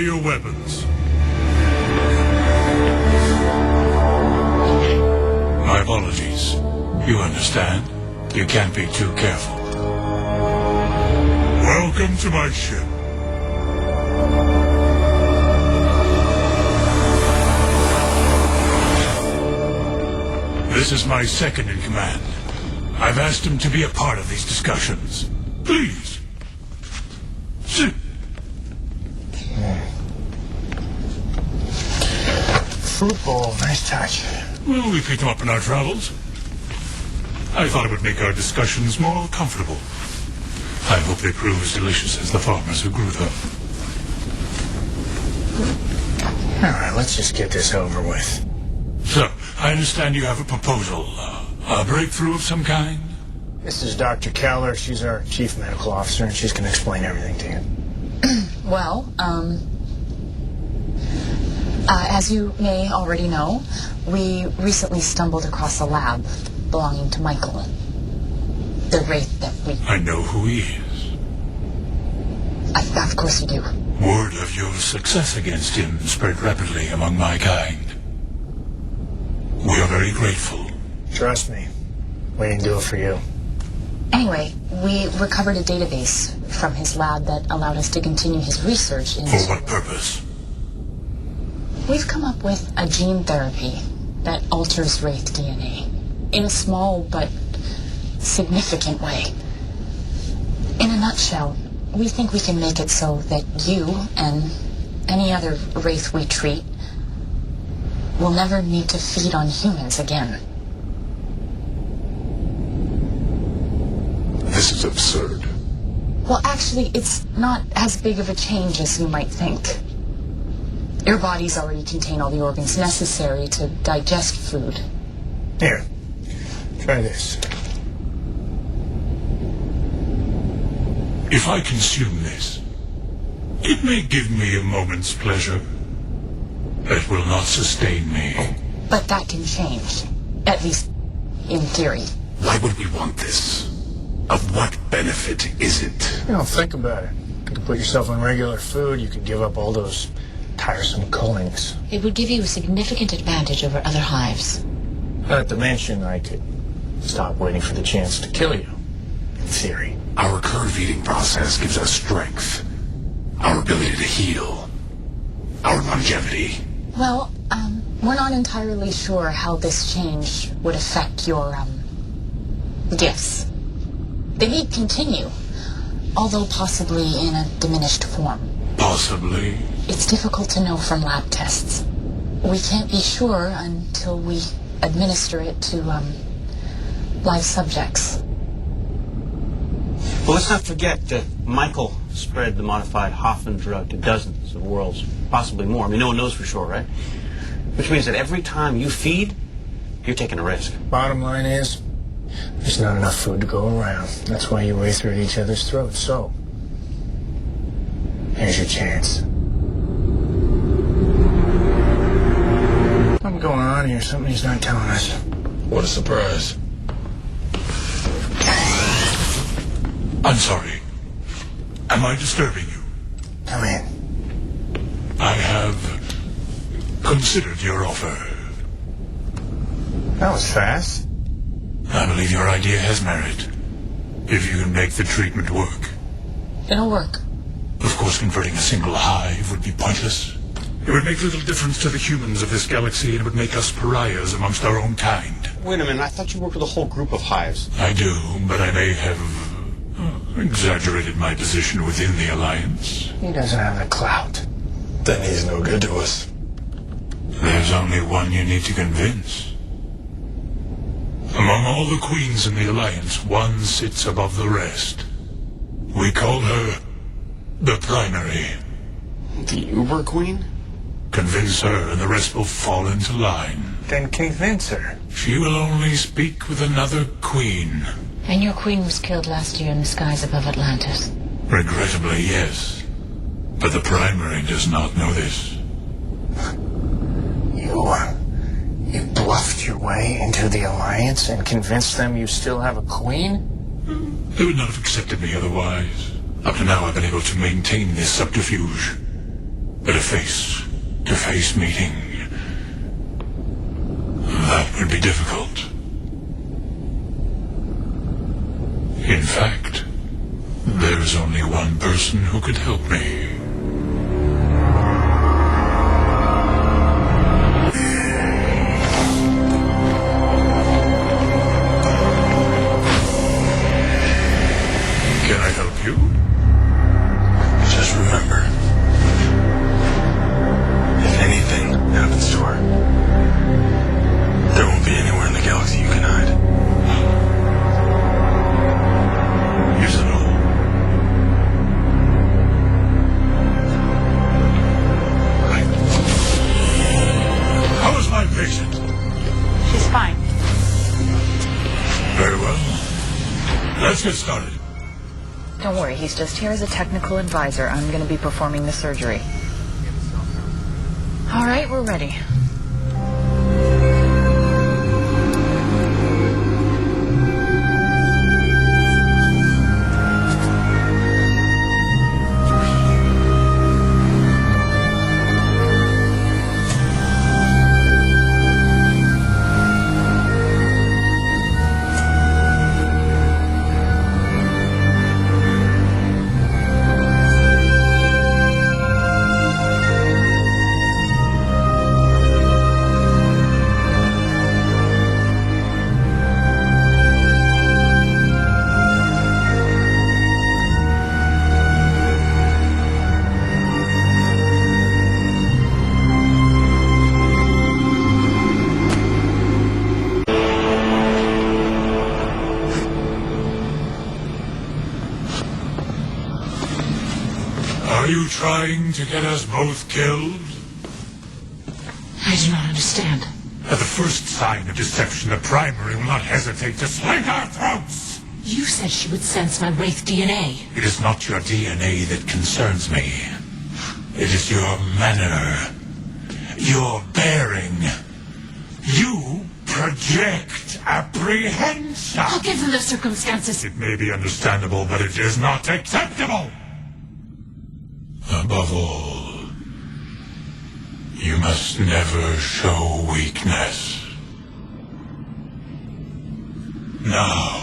your weapons. My apologies. You understand? You can't be too careful. Welcome to my ship. This is my second in command. I've asked him to be a part of these discussions. Please. Sit. Fruit bowl, nice touch. Well, we picked them up in our travels. I thought it would make our discussions more comfortable. I hope they prove as delicious as the farmers who grew them. All right, let's just get this over with. So, I understand you have a proposal. A breakthrough of some kind? This is Dr. Keller. She's our chief medical officer, and she's going to explain everything to you. Well, as you may already know, we recently stumbled across a lab belonging to Michael. The wraith that we... I know who he is. Of course you do. Word of your success against him spread rapidly among my kind. We are very grateful. Trust me, we didn't do it for you. Anyway, we recovered a database from his lab that allowed us to continue his research into... For what purpose? We've come up with a gene therapy that alters wraith DNA in a small but significant way. In a nutshell, we think we can make it so that you and any other wraith we treat will never need to feed on humans again. This is absurd. Well, actually, it's not as big of a change as you might think. Your bodies already contain all the organs necessary to digest food. Here, try this. If I consume this, it may give me a moment's pleasure. It will not sustain me. But that can change, at least in theory. Why would we want this? Of what benefit is it? You know, think about it. You can put yourself on regular food. You can give up all those tiresome cullings. It would give you a significant advantage over other hives. Not to mention, I could stop waiting for the chance to kill you. In theory. Our current feeding process gives us strength, our ability to heal, our longevity. Well, we're not entirely sure how this change would affect your, gifts. They may continue, although possibly in a diminished form. Possibly. It's difficult to know from lab tests. We can't be sure until we administer it to, live subjects. Well, let's not forget that Michael spread the modified Hoffman drug to dozens of worlds, possibly more. I mean, no one knows for sure, right? Which means that every time you feed, you're taking a risk. Bottom line is, there's not enough food to go around. That's why you race at each other's throats. So, here's your chance. Something going on here. Something he's not telling us. What a surprise. I'm sorry. Am I disturbing you? Come in. I have considered your offer. That was fast. I believe your idea has merit. If you can make the treatment work. It'll work. Of course, converting a single hive would be pointless. It would make little difference to the humans of this galaxy, and it would make us pariahs amongst our own kind. Wait a minute, I thought you worked with a whole group of hives. I do, but I may have exaggerated my position within the Alliance. He doesn't have the clout. Then he's no good to us. There's only one you need to convince. Among all the queens in the Alliance, one sits above the rest. We call her the Primary. The Uber Queen? Convince her and the rest will fall into line. Then convince her. She will only speak with another queen. And your queen was killed last year in the skies above Atlantis. Regrettably, yes. But the Primary does not know this. You bluffed your way into the Alliance and convinced them you still have a queen? They would not have accepted me otherwise. Up to now, I've been able to maintain this subterfuge. But a face-to-face meeting, that would be difficult. In fact, there's only one person who could help me. Can I help you? Just remember, if anything happens to her, there won't be anywhere in the galaxy you can hide. Is it all? Right. How is my patient? She's fine. Very well. Let's get started. Don't worry, he's just here as a technical advisor. I'm going to be performing the surgery. All right, we're ready. Are you trying to get us both killed? I do not understand. At the first sign of deception, the primary will not hesitate to slit our throats! You said she would sense my Wraith DNA. It is not your DNA that concerns me. It is your manner. Your bearing. You project apprehension! I'll give them the circumstances. It may be understandable, but it is not acceptable! Above all, you must never show weakness. Now,